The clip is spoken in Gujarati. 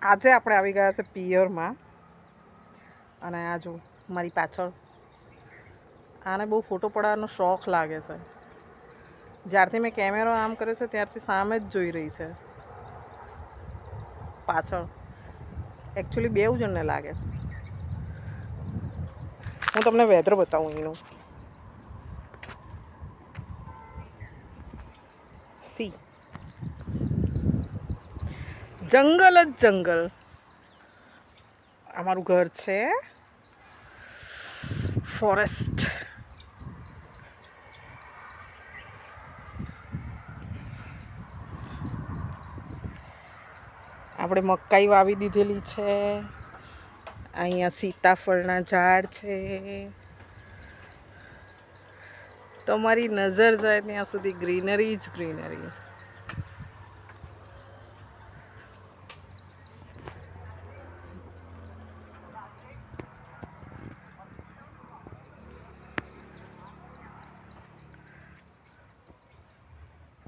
આજે આપણે આવી ગયા છે પિયરમાં અને આ જો મારી પાછળ આને બહુ ફોટો પડાવવાનો શોખ લાગે છે. જ્યારથી મેં કેમેરો આમ કર્યો છે ત્યારથી સામે જ જોઈ રહી છે પાછળ. એકચ્યુઅલી બેઉ જણને લાગે છે. હું તમને વેધર બતાવું એનું. સી જંગલ જ જંગલ. અમારું ઘર છે ફોરેસ્ટ. આપણે મકાઈ વાવી દીધેલી છે. અહીંયા સીતાફળના ઝાડ છે. તમારી નજર જાય ત્યાં સુધી ગ્રીનરી જ ગ્રીનરી.